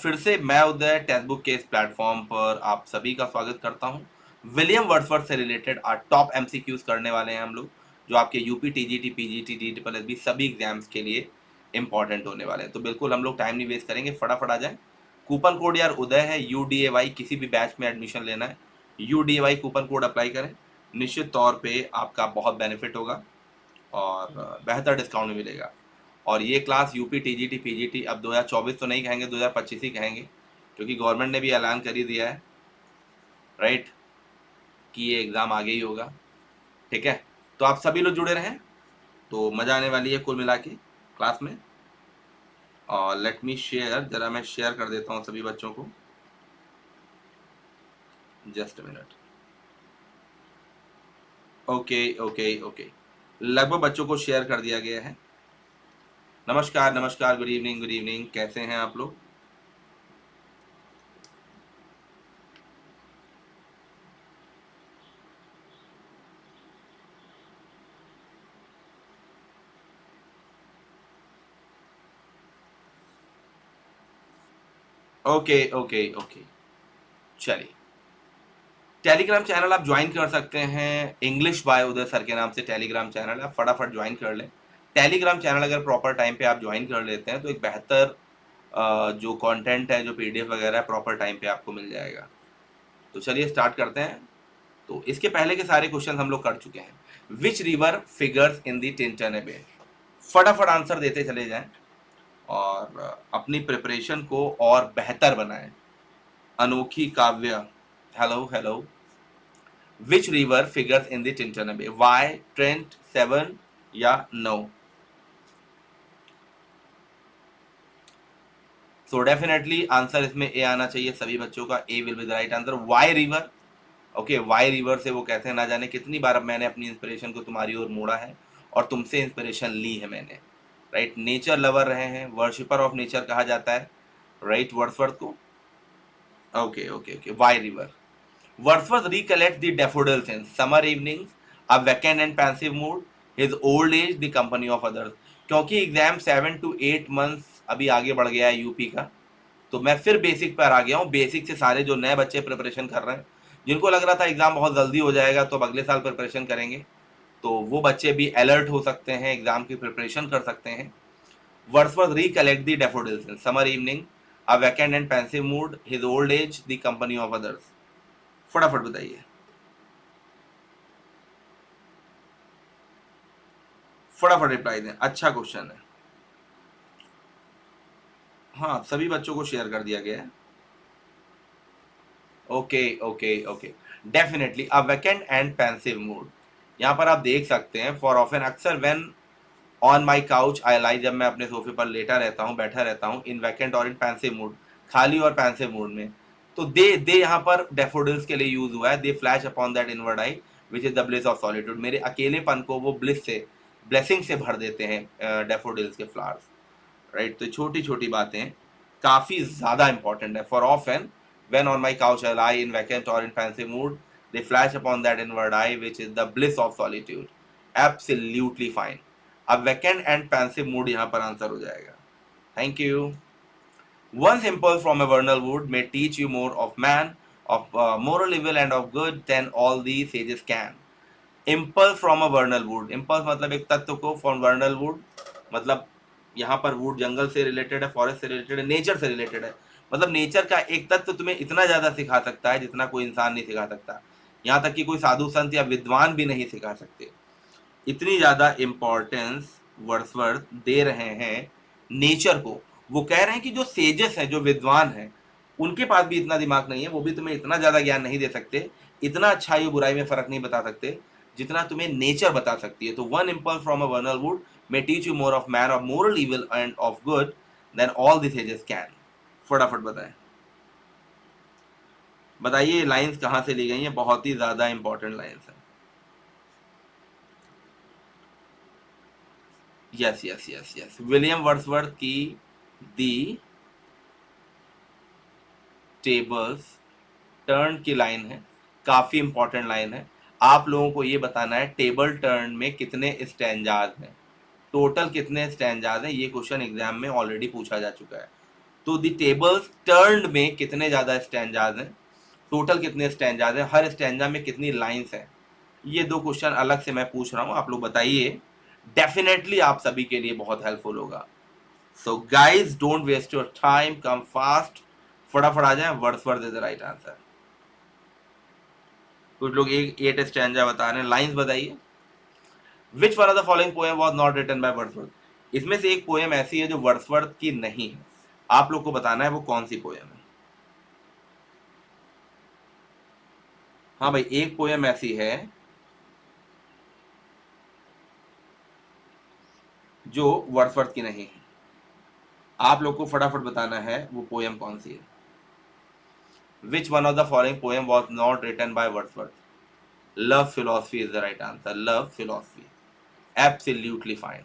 फिर से मैं उदय टेक्स्ट बुक के इस प्लेटफॉर्म पर आप सभी का स्वागत करता हूं। विलियम वर्ड्सवर्थ से रिलेटेड टॉप एमसीक्यूज करने वाले हैं हम लोग, जो आपके यूपी टीजीटी पीजीटी टीटीपीएसबी सभी एग्जाम्स के लिए इंपॉर्टेंट होने वाले हैं। तो बिल्कुल हम लोग टाइम नहीं वेस्ट करेंगे, फटाफट आ जाए। कूपन कोड यार उदय है, UDAY, किसी भी बैच में एडमिशन लेना है UDAY कूपन कोड अप्लाई करें। निश्चित तौर पे आपका बहुत बेनिफिट होगा और बेहतर डिस्काउंट मिलेगा। और ये क्लास यूपी टीजीटी पीजीटी अब 2024 तो नहीं कहेंगे, 2025 ही कहेंगे, क्योंकि गवर्नमेंट ने भी ऐलान कर ही दिया है, राइट, कि ये एग्ज़ाम आगे ही होगा। ठीक है, तो आप सभी लोग जुड़े रहें, तो मज़ा आने वाली है कुल मिला के क्लास में। और लेट मी शेयर, ज़रा मैं शेयर कर देता हूँ सभी बच्चों को, just minute. Okay okay okay, लगभग बच्चों को शेयर कर दिया गया है। नमस्कार नमस्कार, गुड इवनिंग, कैसे हैं आप लोग? ओके ओके ओके, चलिए, टेलीग्राम चैनल आप ज्वाइन कर सकते हैं, इंग्लिश बाय उदय सर के नाम से टेलीग्राम चैनल है, आप फटाफट ज्वाइन कर लें। टेलीग्राम चैनल अगर प्रॉपर टाइम पे आप ज्वाइन कर लेते हैं तो एक बेहतर जो कंटेंट है, जो पीडीएफ वगैरह है, प्रॉपर टाइम पे आपको मिल जाएगा। तो चलिए स्टार्ट करते हैं। तो इसके पहले के सारे क्वेश्चन हम लोग कर चुके हैं। Which river figures in the Tintern Abbey? फटाफट आंसर देते चले जाएं और अपनी प्रिपरेशन को और बेहतर बनाएं। अनोखी काव्य, hello hello. Which river figures in the Tintern Bay? Why, Trent, Severn या No? So definitely आंसर इसमें ए आना चाहिए सभी बच्चों का। A will be the right answer. Wye river, okay, Wye river से वो कहते हैं, ना जाने कितनी बार अब मैंने अपनी इंस्पिरेशन को तुम्हारी ओर मोड़ा है और तुमसे इंस्पिरेशन ली है मैंने, राइट। नेचर लवर रहे हैं, वर्शिपर ऑफ नेचर कहा जाता है, राइट, वर्ड्सवर्थ को। Okay okay okay, Wye river. Wordsworth recollects the daffodils in summer evenings, a vacant and pensive mood, his old age, the company of others. क्योंकि exam 7 to 8 months अभी आगे बढ़ गया है यूपी का, तो मैं फिर बेसिक पर आ गया हूँ। बेसिक से सारे जो नए बच्चे प्रिपरेशन कर रहे हैं, जिनको लग रहा था एग्जाम बहुत जल्दी हो जाएगा तो अब अगले साल प्रिपरेशन करेंगे, तो वो बच्चे भी अलर्ट हो सकते हैं, एग्जाम की प्रिपरेशन कर सकते हैं। Wordsworth recollect the daffodils in summer evening, a vacant and pensive mood, his old age, the company of others. फटाफट बताइए, फटाफट रिप्लाई दें, अच्छा क्वेश्चन है। हाँ, सभी बच्चों को शेयर कर दिया गया है। Okay okay okay, definitely a vacant and pensive mood. यहाँ पर आप देख सकते हैं, फॉर ऑफन, अक्सर when on my couch I lie, जब मैं अपने सोफे पर लेटा रहता हूँ, बैठा रहता हूँ, इन वैकेंट और इन पेंसिव मूड, खाली और पेंसिव मूड में, तो दे यहाँ पर डेफोडिल्स के लिए यूज हुआ है। दे flash upon that inward I which is the bliss of solitude. मेरे अकेलेपन को वो ब्लिस से, ब्लेसिंग से भर देते हैं डेफोडिल्स के फ्लावर्स, राइट। तो छोटी छोटी बातें काफ़ी ज़्यादा इंपॉर्टेंट है। For often when on my couch I lie in vacant or in pensive mood, they flash upon that inward eye which is the bliss of solitude. Absolutely fine. अब vacant and pensive mood यहाँ पर answer हो जाएगा। Thank you. One impulse from a vernal wood may teach you more of man, of moral evil and of good than all the sages can. Impulse from a vernal wood. Impulse मतलब एक तत्व को, from vernal wood मतलब यहाँ पर would जंगल से related है, forest से रिलेटेड है, नेचर से रिलेटेड है। मतलब नेचर का एक तत्व तुम्हें इतना ज़्यादा सिखा सकता है जितना कोई इंसान नहीं सिखा सकता। यहाँ तक कि कोई साधु संत या विद्वान भी नहीं सिखा सकते। इतनी ज़्यादा इम्पोर्टेंस वर्ड्सवर्थ दे रहे हैं नेचर को। वो कह रहे हैं कि जो सेजेस हैं, जो विद्वान हैं, उनके पास भी इतना दिमाग नहीं है, वो भी तुम्हें इतना ज़्यादा ज्ञान नहीं दे सकते, इतना अच्छाई और बुराई में फ़र्क नहीं बता सकते जितना तुम्हें नेचर बता सकती है। तो one impulse from a वर्नल would may teach you more of man of moral evil and of good than all the sages can. फटाफट बताएं, बताइए लाइंस कहाँ से ली गई हैं, बहुत ही ज़्यादा इंपॉर्टेंट लाइंस हैं। Yes yes yes yes, William Wordsworth की दी टेबल्स टर्न की लाइन है, काफ़ी इंपॉर्टेंट लाइन है। आप लोगों को ये बताना है टेबल टर्न में कितने स्टैंजाज हैं, टोटल कितने स्टैंजाज हैं। ये क्वेश्चन एग्जाम में ऑलरेडी पूछा जा चुका है। तो द टेबल्स टर्न्ड में कितने ज्यादा स्टैंजाज हैं, टोटल कितने स्टैंजाज हैं, हर स्टैंजा में कितनी लाइंस हैं। ये दो क्वेश्चन अलग से मैं पूछ रहा हूं, आप लोग बताइए, डेफिनेटली आप सभी के लिए बहुत हेल्पफुल होगा। So guys don't waste your time, come fast, फटाफट आ जाए। Wordsworth is the right answer. कुछ लोग एक 8 स्टैंजा बता रहे हैं, लाइंस बताइए। Which one of the following poem was not written by Wordsworth. इसमें से एक पोएम ऐसी है जो वर्ड्सवर्थ की नहीं है, आप लोग को बताना है वो कौन सी पोएम है। हाँ भाई, एक पोएम ऐसी है जो वर्ड्सवर्थ की नहीं है, आप लोग को फटाफट बताना है वो पोएम कौन सी है। Which one of the following poem was not written by Wordsworth. Love philosophy is the right answer, love philosophy, absolutely fine.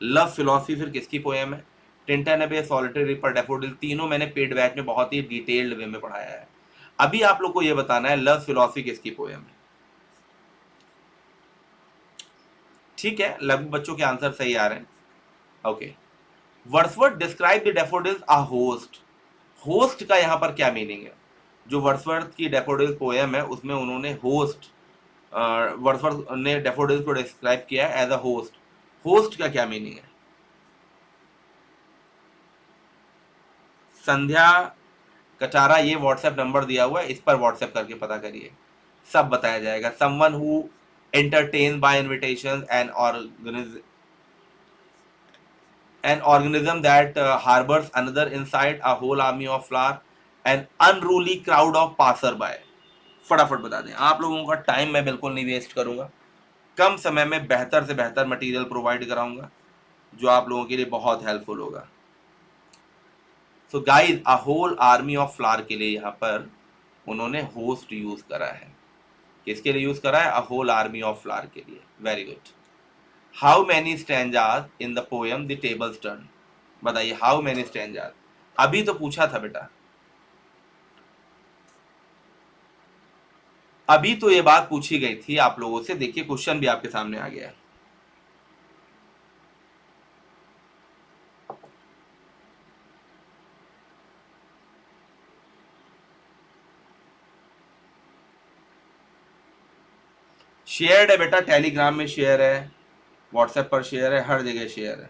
Love philosophy फिर किसकी पोएम है? टिंटन एबे, सॉलिटरी रिपर, डैफोडिल, तीनों मैंने पेड बैच में बहुत ही डिटेल्ड वे में पढ़ाया है। अभी आप लोग को ये बताना है लव फिलॉसफी किसकी पोएम है। ठीक है, लगभग बच्चों के आंसर सही आ रहे हैं। Okay, Wordsworth describe the daffodils a host. Host का यहाँ पर क्या मीनिंग है? जो वर्ड्सवर्थ की डैफोडिल पोएम है उसमें उन्होंने होस्ट, वर्ड्सवर्थ ने डैफोडिल्स को डिस्क्राइब किया है एज अ होस्ट। होस्ट का क्या मीनिंग है? संध्या कचारा, ये व्हाट्सएप नंबर दिया हुआ है, इस पर व्हाट्सएप करके पता करिए, सब बताया जाएगा। Someone who entertained by invitations an organism that harbors another inside a whole army of flower, an unruly crowd of passer by। फटाफट बता दें, आप लोगों का टाइम मैं बिल्कुल नहीं वेस्ट करूंगा, कम समय में बेहतर से बेहतर मटेरियल प्रोवाइड कराऊंगा जो आप लोगों के लिए बहुत हेल्पफुल होगा। So guys, a whole army of flower के लिए यहाँ पर उन्होंने होस्ट यूज करा है। किसके लिए यूज करा है? A whole army of flower के लिए। Very good. How many stanzas in the poem the tables turn. बताइए, हाउ मैनी स्टैंजाज, अभी तो पूछा था बेटा, अभी तो ये बात पूछी गई थी आप लोगों से। देखिए क्वेश्चन भी आपके सामने आ गया है। शेयर्ड है बेटा, टेलीग्राम में शेयर है, व्हाट्सएप पर शेयर है, हर जगह शेयर है।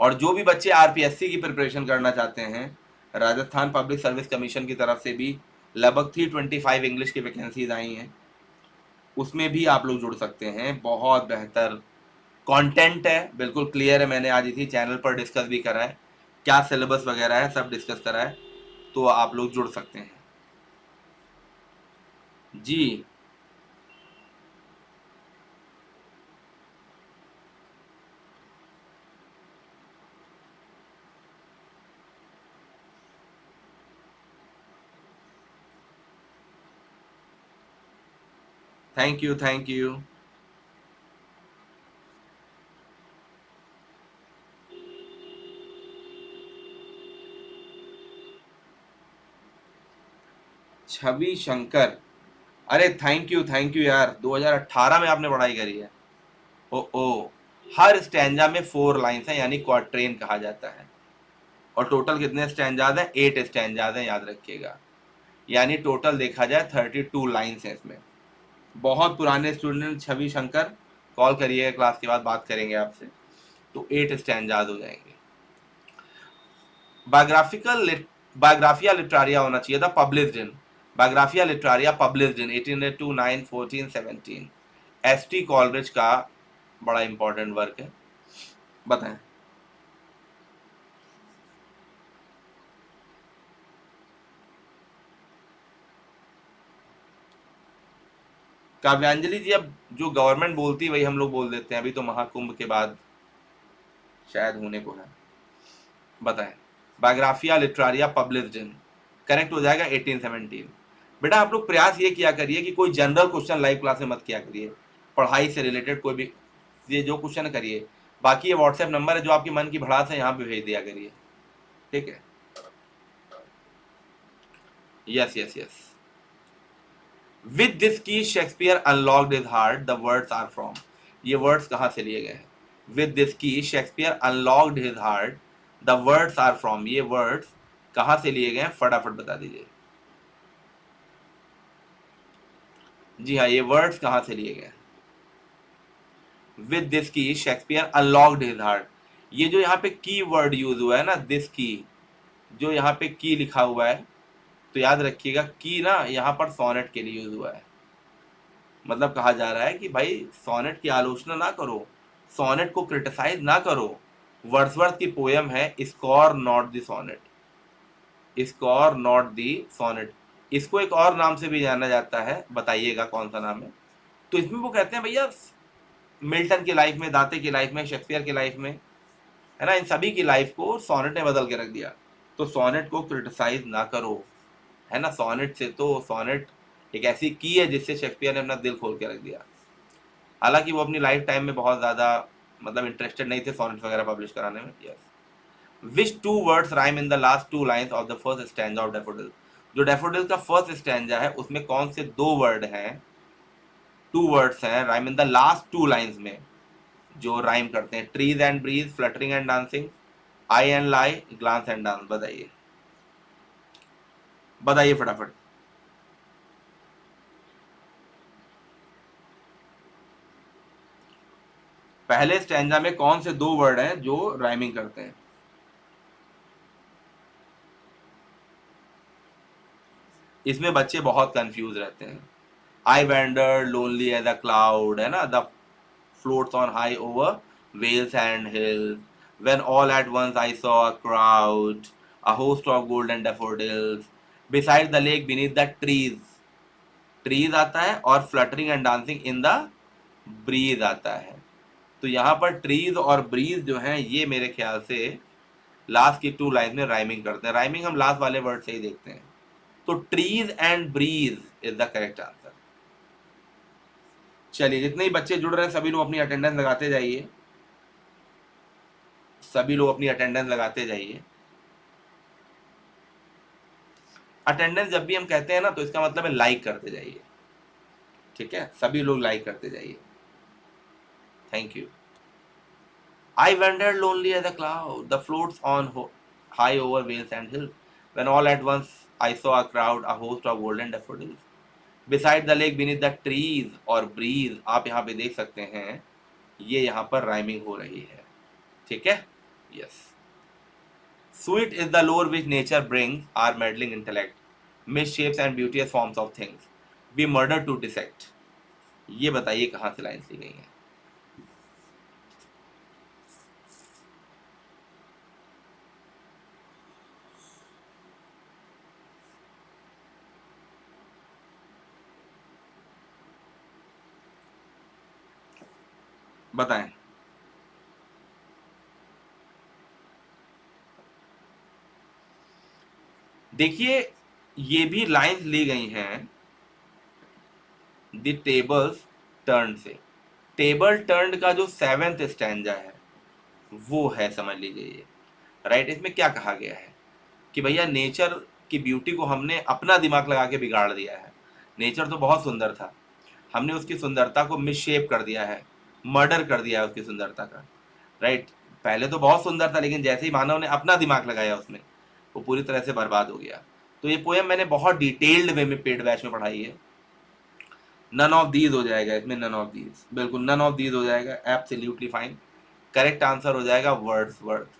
और जो भी बच्चे आरपीएससी की प्रिपरेशन करना चाहते हैं, राजस्थान पब्लिक सर्विस कमीशन की तरफ से भी लगभग 325 इंग्लिश की वैकेंसीज आई हैं, उसमें भी आप लोग जुड़ सकते हैं। बहुत बेहतर कंटेंट है, बिल्कुल क्लियर है, मैंने आज इसी चैनल पर डिस्कस भी करा है, क्या सिलेबस वगैरह है सब डिस्कस करा है, तो आप लोग जुड़ सकते हैं जी। Thank you, thank you. Chhavi Shankar, अरे थैंक यू यार, 2018 में आपने पढ़ाई करी है। ओ, हर स्टैंजा में 4 लाइन्स हैं, यानी क्वार्ट्रेन कहा जाता है। और टोटल कितने स्टैंजाज हैं? 8 स्टैंजाज हैं, याद रखिएगा। यानी टोटल देखा जाए 32 लाइन्स हैं इसमें। बहुत पुराने स्टूडेंट छवि शंकर, कॉल करिएगा, क्लास के बाद बात करेंगे आपसे। तो 8 स्टैंजाज हो जाएंगे। बायोग्राफिकल बायोग्राफिया लिटरारिया होना चाहिए था published in, Biographia Literaria published in 1882, 9, 14, 17। ST Coleridge का बड़ा इंपॉर्टेंट वर्क है, बताएं। काव्यांजलि जी, अब जो गवर्नमेंट बोलती है वही हम लोग बोल देते हैं, अभी तो महाकुंभ के बाद शायद होने को है। बताएं, बायोग्राफिया लिटरारिया पब्लिश्ड इन, करेक्ट हो जाएगा 1817। बेटा आप लोग प्रयास ये किया करिए कि कोई जनरल क्वेश्चन लाइव क्लास में मत किया करिए, पढ़ाई से रिलेटेड कोई भी ये जो क्वेश्चन करिए। बाकी ये व्हाट्सएप नंबर है, जो आपकी मन की भड़ास है यहाँ पे भेज दिया करिए, ठीक है। Yes yes yes. With this key Shakespeare unlocked his heart, the words are from. ये वर्ड्स कहाँ से लिए गए हैं? With this key Shakespeare unlocked his heart, the words are from, ये वर्ड्स कहां से लिए गए हैं, फटाफट बता दीजिए। जी हाँ, ये वर्ड्स कहां से लिए गए हैं। With this key Shakespeare unlocked his heart, ये जो यहाँ पे की वर्ड यूज हुआ है ना, दिस की, जो यहाँ पे की लिखा हुआ है, तो याद रखिएगा की ना यहाँ पर सोनेट के लिए यूज हुआ है। मतलब कहा जा रहा है कि भाई सोनेट की आलोचना ना करो, सोनेट को क्रिटिसाइज ना करो। वर्ड्सवर्थ की पोयम है scorn not the sonnet, scorn not the sonnet. इसको एक और नाम से भी जाना जाता है, बताइएगा कौन सा नाम है। तो इसमें वो कहते हैं भैया मिल्टन की लाइफ में, दाते की लाइफ में, शेक्सपियर की लाइफ में, है ना, इन सभी की लाइफ को सोनेट ने बदल के रख दिया। तो सोनेट को क्रिटिसाइज ना करो, है ना। सोनेट से तो सोनेट एक ऐसी की है जिससे शेक्सपियर ने अपना दिल खोल के रख दिया। हालांकि वो अपनी लाइफ टाइम में बहुत ज़्यादा मतलब इंटरेस्टेड नहीं थे सोनेट वगैरह पब्लिश कराने में। Yes. Which two words rhyme in the last two lines of the first stanza of daffodil, जो डैफोडिल का फर्स्ट स्टैंजा है उसमें कौन से दो वर्ड हैं, टू वर्ड्स हैं rhyme in the last two lines में, जो राइम करते हैं। Trees and breeze, fluttering and dancing, eye and lie, glance and dance. बताइए, बताइए फटाफट। पहले स्टैंजा में कौन से दो वर्ड हैं जो राइमिंग करते हैं। इसमें बच्चे बहुत कंफ्यूज रहते हैं। I wander lonely as a cloud, है ना, the floats on high over vales and hills, when all at once I saw a crowd, a host of golden daffodils, beside the lake beneath the trees, trees आता है, और fluttering and dancing in the breeze आता है। तो यहाँ पर trees और bridge जो हैं ये मेरे ख्याल से लास्ट की टू लाइन में राइमिंग करते हैं। राइमिंग हम लास्ट वाले वर्ड से ही देखते हैं। तो trees and breeze is the correct answer. चलिए, जितने ही बच्चे जुड़ रहे हैं सभी लोग अपनी अटेंडेंस लगाते जाइए, सभी लोग अपनी अटेंडेंस लगाते जाइए। अटेंडेंस जब भी हम कहते हैं ना तो इसका मतलब है लाइक करते जाइए, ठीक है, सभी लोग लाइक करते जाइए। Thank you. I wandered lonely as a cloud, the floats on high over vales and hills, when all at once I saw a crowd, a host of golden daffodils. Beside the lake, beneath the trees और breeze, आप यहाँ पे देख सकते हैं, ये यहाँ पर राइमिंग हो रही है, ठीक है। Yes. Sweet is the lore which nature brings, our meddling intellect, misshapes and beauteous forms of things, we murder to dissect. ये बताइए कहाँ से लाइन्स ली गई हैं। बताएं। देखिए, ये भी लाइंस ली गई हैं द टेबल्स टर्न से। टेबल टर्न का जो सेवेंथ स्टैंजा है वो है, समझ लीजिए ये, राइट। इसमें क्या कहा गया है कि भैया नेचर की ब्यूटी को हमने अपना दिमाग लगा के बिगाड़ दिया है। नेचर तो बहुत सुंदर था, हमने उसकी सुंदरता को मिसशेप कर दिया है, मर्डर कर दिया है उसकी सुंदरता का, राइट। पहले तो बहुत सुंदर था, लेकिन जैसे ही मानव ने अपना दिमाग लगाया उसमें, वो पूरी तरह से बर्बाद हो गया। तो ये पोएम मैंने बहुत डिटेल्ड वे में पेड बैच में पढ़ाई है। नन ऑफ दीज हो जाएगा इसमें, नन ऑफ दीज, बिल्कुल नन ऑफ दीज हो जाएगा, एब्सोल्युटली फाइन। करेक्ट आंसर हो जाएगा वर्ड्सवर्थ।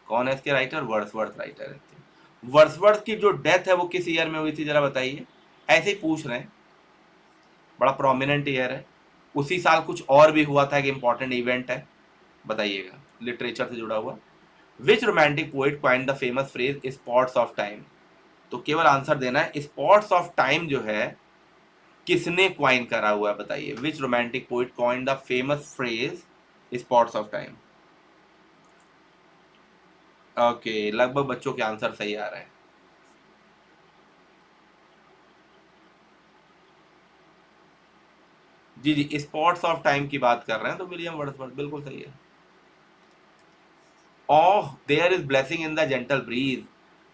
कौन है इसके राइटर, वर्ड्सवर्थ राइटर है। वर्ड्सवर्थ की जो डेथ है वो किस ईयर में हुई थी जरा बताइए, ऐसे ही पूछ रहे हैं, बड़ा प्रोमिनेंट ईयर है। उसी साल कुछ और भी हुआ था, एक इंपॉर्टेंट इवेंट है, बताइएगा, लिटरेचर से जुड़ा हुआ। Which romantic poet coined the famous phrase spots of time, तो केवल आंसर देना है। स्पॉट्स ऑफ टाइम जो है किसने क्वाइन करा हुआ है, बताइए। Which romantic poet coined the famous phrase spots of time. Okay, लगभग बच्चों के आंसर सही आ रहे हैं। जी जी, स्पॉट्स ऑफ टाइम की बात कर रहे हैं तो विलियम वर्ड्सवर्थ, बिल्कुल सही है। Oh, there is blessing in the gentle breeze,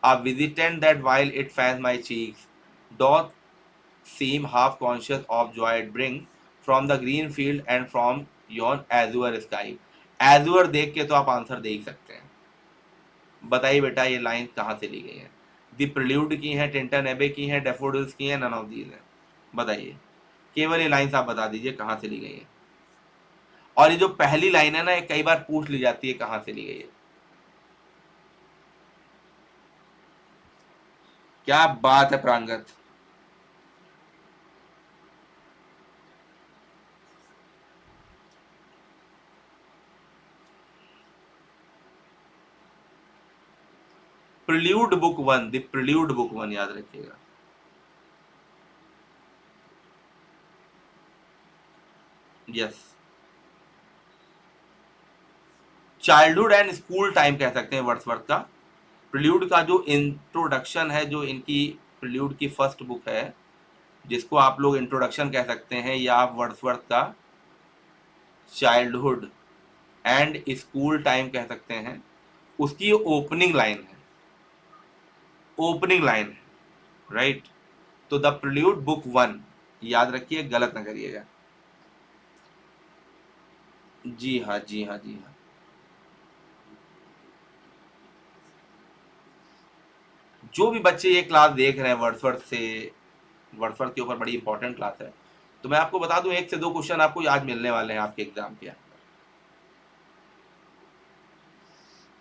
a visitant that while it fans my cheeks, doth seem half conscious of joy it brings from the green field and from yon azure sky. एजुअर देख के तो आप answer दे ही सकते हैं। बताइए बेटा ये line कहाँ से ली गई है? दी प्रिल्यूड की है, टिंटन एबे की है, डेफोडिल्स की है, नन ऑफ दीज है। बताइए, केवल ये लाइंस आप बता दीजिए कहाँ से ली गई है। और ये जो पहली लाइन है ना, ये कई बार पूछ ली जाती है कहाँ से ली गई है। क्या बात है प्रांगत। Prelude book one, the Prelude book one याद रखिएगा। Yes, childhood and school time कह सकते हैं वर्ड्सवर्थ का। प्रिल्यूड का जो इंट्रोडक्शन है, जो इनकी प्रिल्यूड की फर्स्ट बुक है, जिसको आप लोग इंट्रोडक्शन कह सकते हैं, या आप वर्ड्सवर्थ का चाइल्डहुड एंड स्कूल टाइम कह सकते हैं, उसकी ओपनिंग लाइन है, ओपनिंग लाइन है, राइट। तो द प्रिल्यूड बुक वन, याद रखिए, गलत ना करिएगा। जी हाँ, जी हाँ, जी हाँ। जो भी बच्चे ये क्लास देख रहे हैं वर्ड्सवर्थ से, वर्ड्सवर्थ के ऊपर बड़ी इंपॉर्टेंट क्लास है, तो मैं आपको बता दूं, 1 से 2 क्वेश्चन आपको आज मिलने वाले हैं आपके एग्जाम के।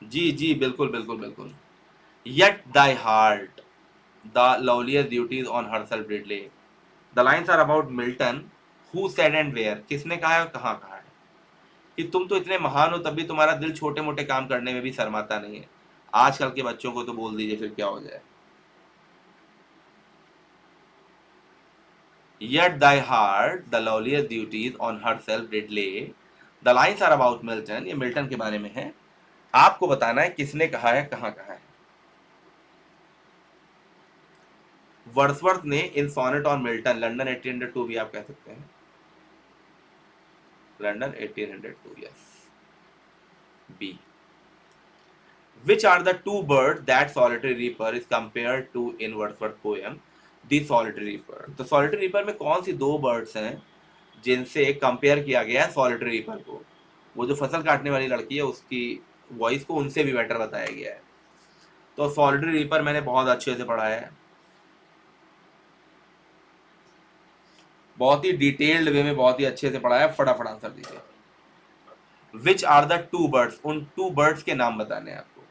जी जी, बिल्कुल बिल्कुल बिल्कुल। Yet thy heart, the loveliest duties on herself did lay. The lines are about Milton, who said and where. किसने कहा है और कहाँ कहा है कि तुम तो इतने महान हो तब भी तुम्हारा दिल छोटे मोटे काम करने में भी शर्माता नहीं है। आजकल के बच्चों को तो बोल दीजिए फिर क्या हो जाए। Yet thy heart, the loveliest duties on herself did lay. The lines are about Milton. ये मिल्टन के बारे में है। आपको बताना है किसने कहा है, कहाँ कहा है। वर्ड्सवर्थ ने in sonnet on Milton, London 1802 भी आप कह सकते हैं, London 1802, yes. B, which are the two birds that solitary reaper is compared to in Wordsworth poem the solitary reaper? तो solitary reaper में कौन सी 2 बर्ड्स हैं जिनसे कंपेयर किया गया है solitary reaper को? वो जो फसल काटने वाली लड़की है उसकी वॉइस को उनसे भी बेटर बताया गया है। तो solitary reaper मैंने बहुत अच्छे से पढ़ा है, बहुत ही डिटेल्ड वे में, बहुत ही अच्छे से पढ़ा है। फटाफट आंसर दीजिए। विच आर द 2 बर्ड्स, उन 2 बर्ड्स के नाम बताने हैं आपको।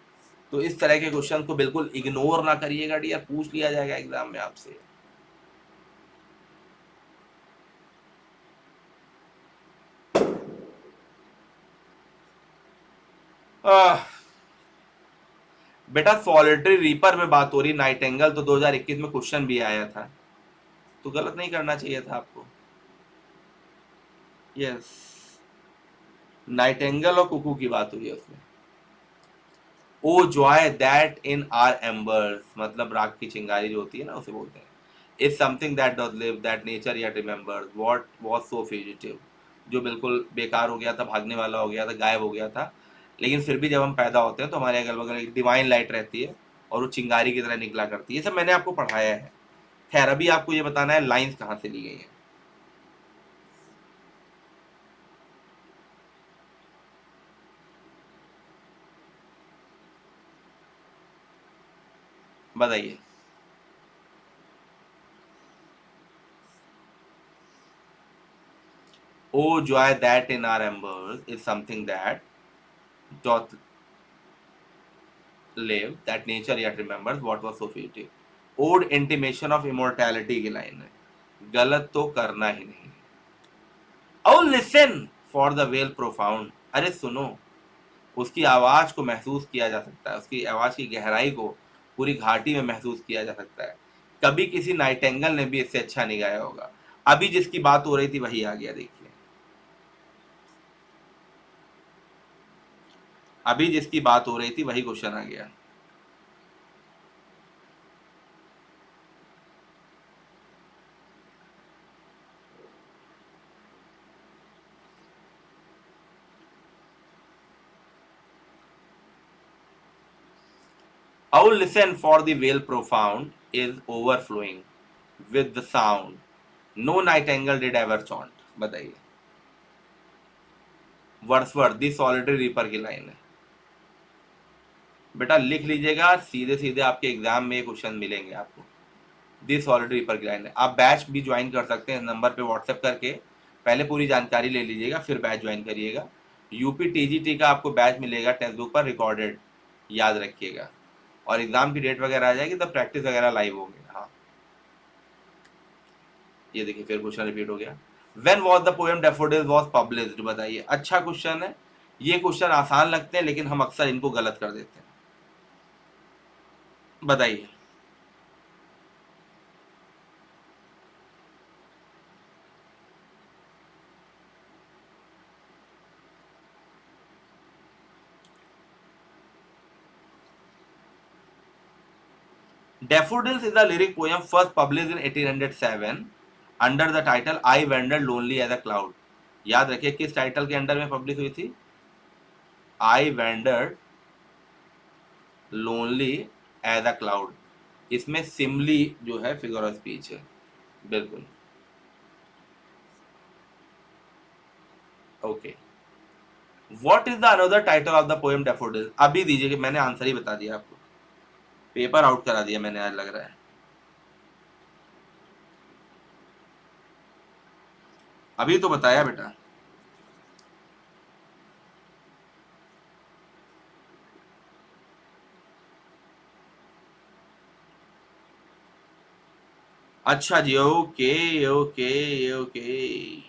तो इस तरह के क्वेश्चन को बिल्कुल इग्नोर ना करिएगा डियर, पूछ लिया जाएगा एग्जाम में आपसे। बेटा सॉलिटरी रीपर में बात हो रही, नाइटेंगल तो 2021 में क्वेश्चन भी आया था, तो गलत नहीं करना चाहिए था आपको। यस, नाइटेंगल और कुकू की बात हुई है उसमें। O joy that in our embers, मतलब राख की चिंगारी जो होती है ना, उसे बोलते हैं। Is something that does live that nature yet remembers what was so fugitive, जो बिल्कुल बेकार हो गया था, भागने वाला हो गया था, गायब हो गया था, लेकिन फिर भी जब हम पैदा होते हैं तो हमारे अगल बगल एक डिवाइन लाइट रहती है और वो चिंगारी की तरह निकला करती है। ये सब मैंने आपको पढ़ाया है। खैर अभी आपको ये बताना है लाइंस कहाँ से ली गई हैं। बताइए। O joy that in our embers is something that doth live that nature yet remembers what was so fugitive. Ode intimation of immortality की लाइन है, गलत तो करना ही नहीं। O listen for the well profound, अरे सुनो, उसकी आवाज को महसूस किया जा सकता है, उसकी आवाज की गहराई को पूरी घाटी में महसूस किया जा सकता है। कभी किसी नाइटेंगल ने भी इससे अच्छा नहीं गाया होगा। अभी जिसकी बात हो रही थी वही आ गया, देखिए। अभी जिसकी बात हो रही थी वही क्वेश्चन आ गया। Oh, listen, for the vale profound is overflowing with the sound no nightingale did ever chaunt. बताइए, वर्ड्सवर्थ दी सॉलिटरी रीपर की लाइन है। बेटा लिख लीजिएगा, सीधे सीधे आपके एग्जाम में क्वेश्चन मिलेंगे आपको। दी सॉलिटरी रीपर की लाइन है। आप बैच भी ज्वाइन कर सकते हैं, नंबर पे व्हाट्सएप करके पहले पूरी जानकारी ले लीजिएगा, फिर बैच ज्वाइन करिएगा। यूपी टीजीटी का आपको बैच मिलेगा टेक्स्ट बुक पर रिकॉर्डेड, याद रखिएगा। और एग्जाम की डेट वगैरह आ जाएगी तब प्रैक्टिस वगैरह लाइव होंगे। हाँ, ये देखिए फिर क्वेश्चन रिपीट हो गया। When was the poem daffodils was published, बताइए। अच्छा क्वेश्चन है, ये क्वेश्चन आसान लगते हैं लेकिन हम अक्सर इनको गलत कर देते हैं। बताइए। Daffodils is a lyric poem first published in 1807 under the title I Wandered Lonely as a Cloud। याद रखिए किस टाइटल के अंडर में पब्लिश हुई थी? I Wandered Lonely as a Cloud। इसमें सिमली जो है फिगर ऑफ स्पीच है। बिल्कुल। Okay. What is the another title of the poem daffodils? अभी दीजिए कि मैंने आंसर ही बता दिया आपको, पेपर आउट करा दिया मैंने आज लग रहा है। अभी तो बताया बेटा। अच्छा जी, okay okay okay.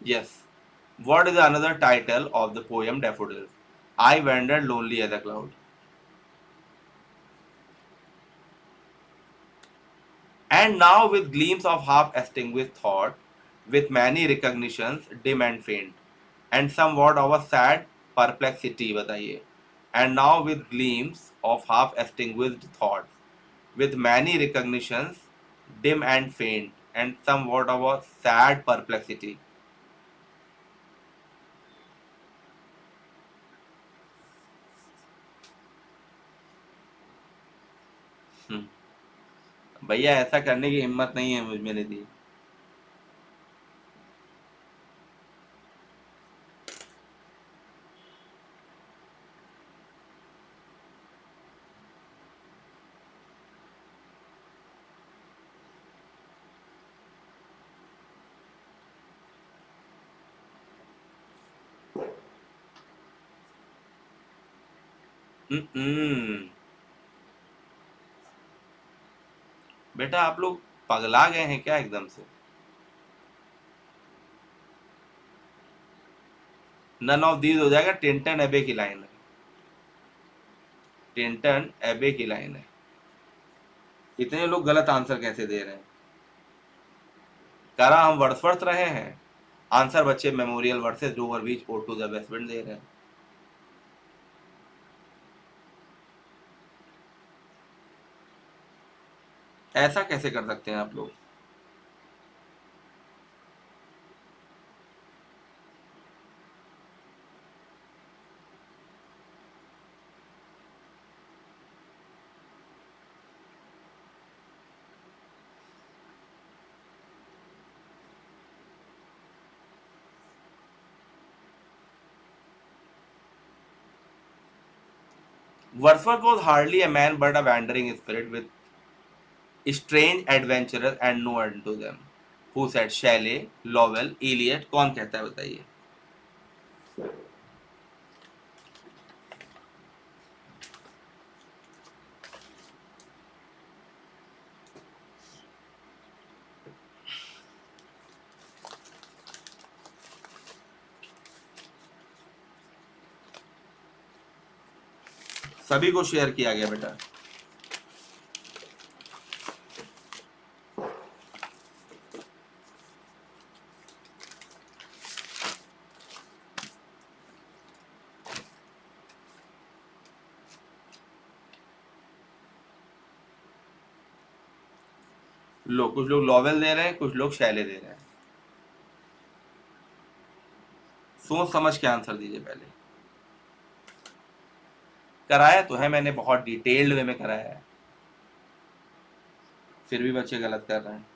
Yes. What is another title of the poem Daffodils? I wandered lonely as a cloud. And now with gleams of half extinguished thought, with many recognitions dim and faint, and somewhat of a sad perplexity, बताइए। And now with gleams of half extinguished thought, with many recognitions dim and faint, and somewhat of a sad perplexity। भैया ऐसा करने की हिम्मत नहीं है मुझ मेरे दी। बेटा आप लोग पगला गए हैं क्या एकदम से? नन ऑफ दीज हो जाएगा, टिंटन एबे की लाइन है। टिंटन एबे की लाइन है। इतने लोग गलत आंसर कैसे दे रहे हैं? करा हम वर्ड्सवर्थ रहे हैं। आंसर बच्चे memorial verses Dover Beach O to the best friend दे रहे हैं। ऐसा कैसे कर सकते हैं आप लोग? Wordsworth was hardly a man but a wandering spirit with strange adventurers and no end to them। Who said? Shelley, Lowell, Eliot। कौन कहता है बताइए? सभी को शेयर किया गया बेटा। लोग, कुछ लोग लॉवेल दे रहे हैं, कुछ लोग शैले दे रहे हैं। सोच समझ के आंसर दीजिए पहले। कराया तो है मैंने, बहुत डिटेल्ड वे में कराया है, फिर भी बच्चे गलत कर रहे हैं।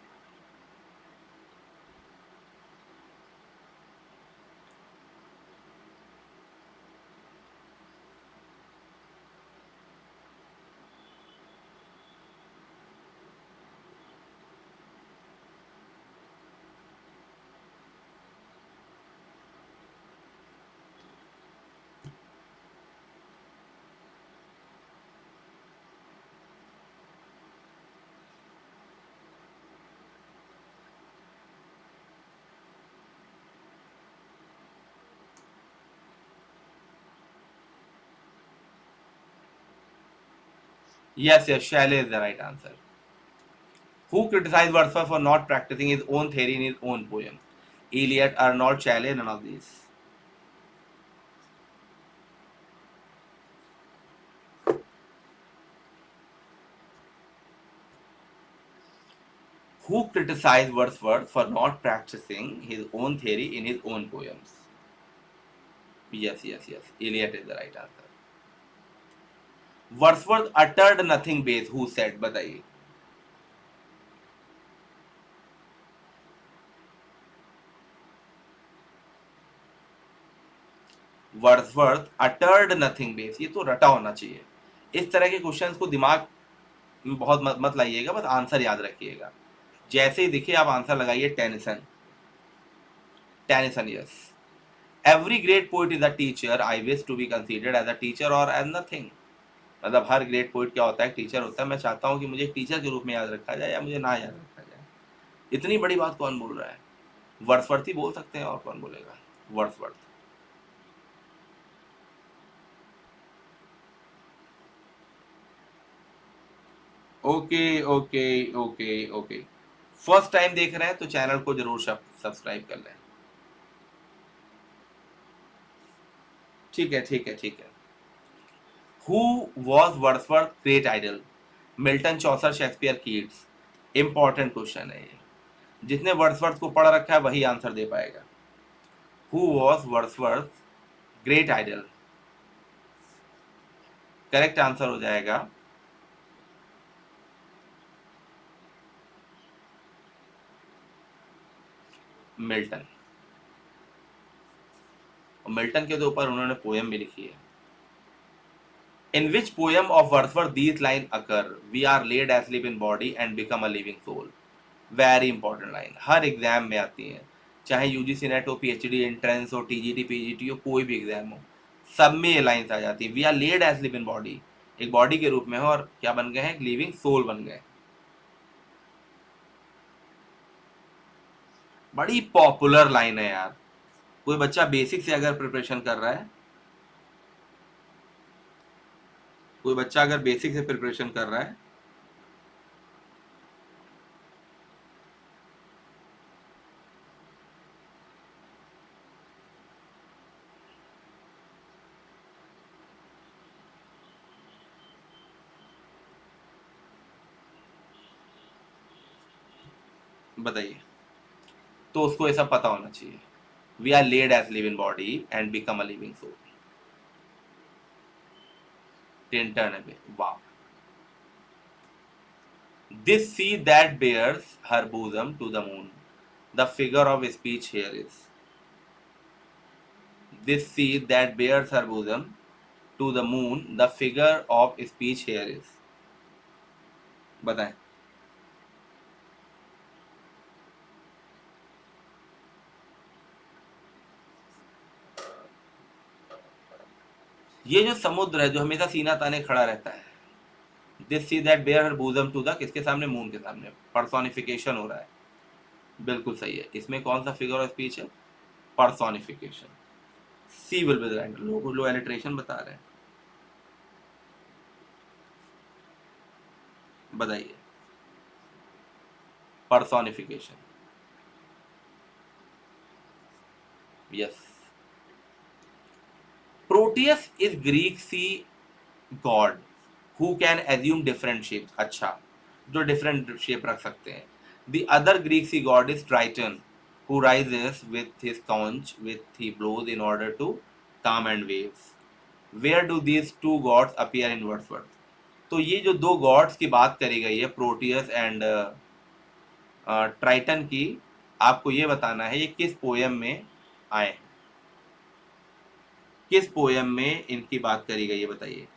Yes, yes, Shelley is the right answer. Who criticized Wordsworth for not practicing his own theory in his own poem? Eliot, Arnold, Shelley, none of these. Who criticized Wordsworth for not practicing his own theory in his own poems? Yes, yes, yes. Eliot is the right answer. Wordsworth uttered nothing base. Who said? बताइए. Wordsworth uttered nothing base. ये तो रटा होना चाहिए. इस तरह के questions को दिमाग में बहुत मत लाइएगा, बस आंसर याद रखिएगा. जैसे ही दिखे आप आंसर लगाइए. Tennyson. Tennyson, yes. Every great poet is a teacher. I wish to be considered as a teacher or as nothing. मतलब हर ग्रेट पोइट क्या होता है? टीचर होता है. मैं चाहता हूँ कि मुझे एक टीचर के रूप में याद रखा जाए या मुझे ना याद रखा जाए. इतनी बड़ी बात कौन बोल रहा है? वर्ड्सवर्थ ही बोल सकते हैं, और कौन बोलेगा? Wordsworth. Okay okay okay okay. First time देख रहे हैं तो चैनल को जरूर सब्सक्राइब कर लें. ठीक है ठीक है ठीक है. Who was Wordsworth great idol? Milton, Chaucer, Shakespeare, Keats. Important question है ये. जिसने वर्ड्सवर्थ को पढ़ रखा है वही आंसर दे पाएगा. Who was Wordsworth great idol? Correct answer हो जाएगा मिल्टन. और मिल्टन के तो ऊपर उन्होंने पोएम भी लिखी है. In which poem of Wordsworth these lines occur? We are laid asleep in body and become a living soul. Very important line. Her exam में आती है, चाहे यूजीसी नेट हो, पीएचडी एंट्रेंस हो, टीजीटी पीजीटी हो, कोई भी एग्जाम हो, सब में ये लाइन्स आ जाती है. We are laid asleep in body, एक बॉडी के रूप में हो, और क्या बन गए हैं? लिविंग सोल बन गए. बड़ी पॉपुलर लाइन है यार. कोई बच्चा बेसिक से अगर प्रिपरेशन कर रहा है, कोई बच्चा अगर बेसिक से प्रिपरेशन कर रहा है, बताइए, तो उसको ऐसा पता होना चाहिए. We are laid asleep in body and become a living soul. Tintern है. वाह. This sea that bears her bosom to the moon. The figure of speech here is. This sea that bears her bosom to the moon. The figure of speech here is. बताएं. ये जो समुद्र है जो हमेशा सीना ताने खड़ा रहता है, this sea that bares her bosom to the, किसके सामने? मून के सामने. पर्सोनिफिकेशन हो रहा है. बिल्कुल सही है. इसमें कौन सा फिगर ऑफ स्पीच है? Personification. C will be the right. लो एलिट्रेशन बता रहे हैं. बताइए. Personification. Yes. Proteus is Greek sea god who can assume different shape. अच्छा, जो डिफरेंट शेप रख सकते हैं. The other Greek sea god is Triton, who rises with his conch, with he blows in order to calm and waves. Where do these two gods appear in Wordsworth? तो ये जो दो God's की बात करी गई है, प्रोटियस एंड ट्राइटन की, आपको ये बताना है ये किस पोयम में आए हैं, किस पोयम में इनकी बात करी गई है, बताइए।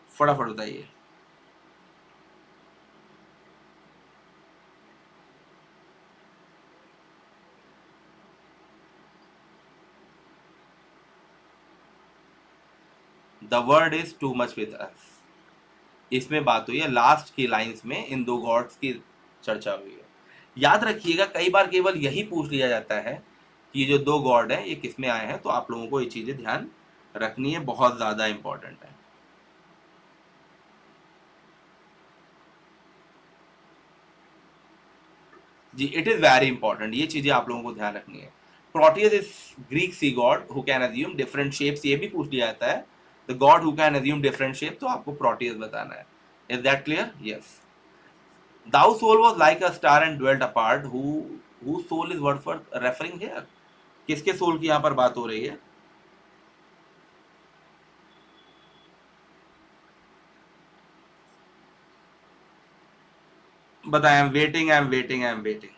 फटाफट बताइए। The word is too much with us, इसमें बात हुई है, लास्ट की लाइंस में इन दो गॉड्स की चर्चा हुई है। याद रखिएगा, कई बार केवल यही पूछ लिया जाता है कि ये जो दो गॉड हैं ये किस में आए हैं, तो आप लोगों को ये चीजें ध्यान रखनी है, बहुत ज्यादा इंपॉर्टेंट है जी। इट इज वेरी इंपॉर्टेंट, ये चीजें आप लोगों को ध्यान रखनी है। Proteus is Greek sea god who can assume different shapes, ये भी पूछ लिया जाता है, the god who can assume different shape, तो आपको प्रोटियस बताना है। Is that clear? Yes. Thou soul was like a star and dwelt apart. Whose soul is Wordsworth referring here? किसके सोल की यहाँ पर बात हो रही है? बताएं। I am waiting, I am waiting.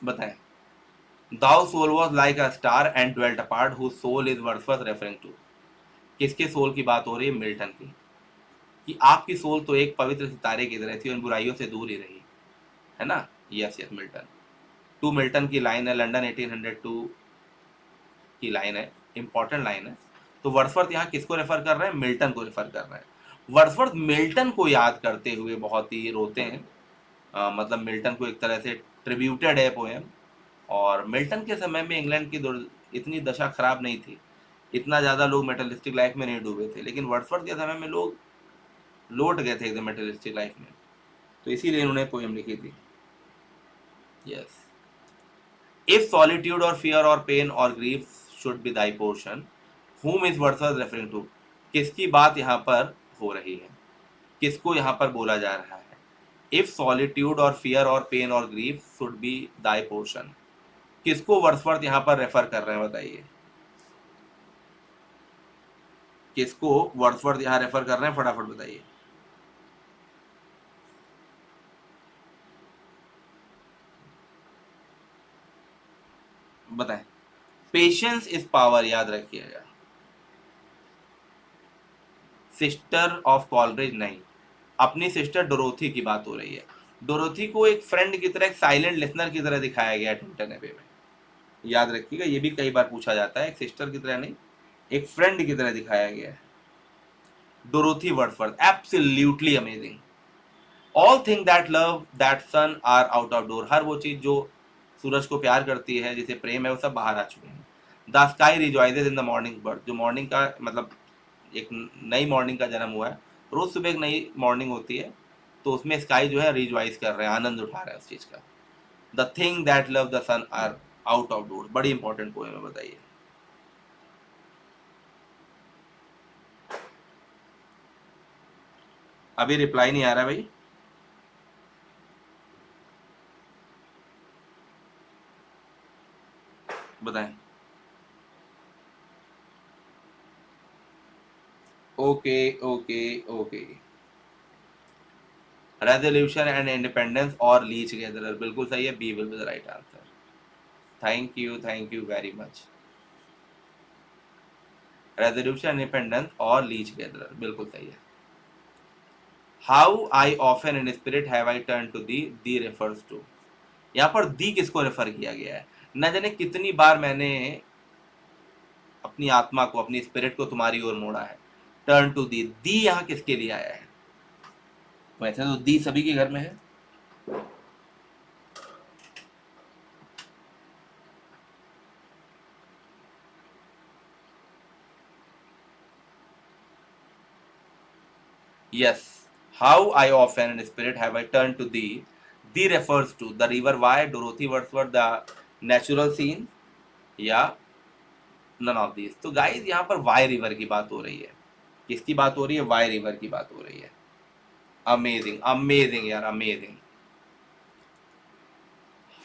बताएं। Thou soul was like a star and dwelt apart. Whose soul is Wordsworth referring to? किसके सोल की बात हो रही है? मिल्टन की। कि आपकी सोल तो एक पवित्र सितारे की तरह थी, उन बुराइयों से दूर ही रही, है ना? Yes yes, Milton. To Milton की लाइन है, लंदन 1802 की लाइन है, इंपॉर्टेंट लाइन है। तो वर्ड्सवर्थ यहाँ किसको रेफर कर रहे हैं? मिल्टन को रेफर कर रहे हैं। वर्ड्सवर्थ मिल्टन को याद करते हुए बहुत ही रोते हैं, मतलब मिल्टन को एक तरह से ट्रिब्यूटेड है पोएम। और मिल्टन के समय में इंग्लैंड की इतनी दशा खराब नहीं थी, इतना ज़्यादा लोग मेटलिस्टिक लाइफ में नहीं डूबे थे, लेकिन वर्ड्सवर्थ के समय में लोग लौट गए थे एकदम मेटलिस्टिक लाइफ में, तो इसीलिए उन्होंने पोएम लिखी थी। यस। इफ सॉलिट्यूड और फियर और पेन और grief should be Dai portion, whom is Wordsworth referring to? किसकी बात यहाँ पर हो रही है, किसको यहाँ पर बोला जा रहा है? इफ सॉलिट्यूड और फियर और पेन और grief should be Dai portion, किसको वर्ड्सवर्थ यहाँ पर रेफर कर रहे हैं, बताइए। किसको वर्ड्सवर्थ यहाँ रेफर कर रहे हैं, फटाफट बताइए। बताएं। पेशेंस इज पावर, याद रखिएगा। सिस्टर ऑफ कॉलरेज नहीं, अपनी सिस्टर डोरोथी की बात हो रही है। डोरोथी को एक फ्रेंड की तरह, एक साइलेंट लिसनर की तरह दिखाया गया है टिंटन एबे में, याद रखिएगा, ये भी कई बार पूछा जाता है, एक सिस्टर की तरह नहीं, एक फ्रेंड की तरह दिखाया गया है। Dorothy Wordsworth, absolutely amazing. All thing that love that sun are out of door, हर वो चीज जो सूरज को प्यार करती है, जिसे प्रेम है, वो सब बाहर आ चुके हैं। The sky रिजॉइसेस in the morning birth, जो मॉर्निंग का मतलब एक नई मॉर्निंग का जन्म हुआ है, रोज सुबह एक नई मॉर्निंग होती है, तो उसमें स्काई जो है रिजॉइस कर रहे हैं, आनंद उठा रहे हैं उस चीज का। The thing that love the sun are out of door, बड़ी इंपॉर्टेंट पोएम है, बताइए। अभी रिप्लाई नहीं आ रहा भाई, बताएं। Okay okay okay. Resolution and independence और लीच गैदरर, बिल्कुल सही है, B will be the right answer. Thank you very much. Resolution, independence और लीच गैदरर, बिल्कुल सही है। How I often in spirit have I turn to thee refers to, यहाँ पर दी किसको रेफर किया गया है? न जाने कितनी बार मैंने अपनी आत्मा को, अपनी स्पिरिट को तुम्हारी ओर मोड़ा है। टर्न टू दी यहाँ किसके लिए आया है? वैसे तो दी सभी के घर में है। Yes. How I often in spirit have I turned to thee. Thee refers to the river Wye, Dorothy Wordsworth, the natural scene, या none of these. तो गाइस यहाँ पर वाई रिवर की बात हो रही है। किसकी बात हो रही है? वाई रिवर की बात हो रही है। अमेजिंग, अमेजिंग यार, amazing.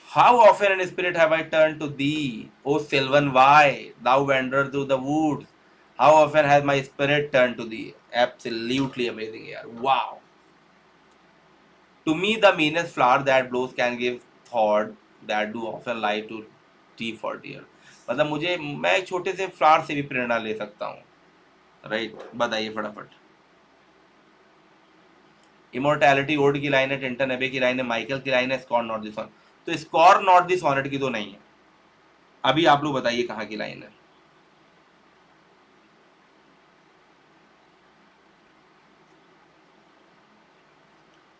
How often in spirit have I turned to thee, O Sylvan Wye, thou wanderer through the woods. How often has my spirit turned to thee? Absolutely amazing यार, wow. To me, the meanest flower that blows can give thought that do often lie to tea for dear. मतलब मुझे, मैं एक छोटे से flower से भी प्रेरणा ले सकता हूँ। राइट, बताइए फटाफट। इमोर्टैलिटी ओड की लाइन है, टिंटन एबे की लाइन है, माइकल की लाइन है, स्कॉर नॉट दी सोनेट। तो स्कॉर नॉट दी सोनेट की तो नहीं है। अभी आप लोग बताइए कहाँ की लाइन है?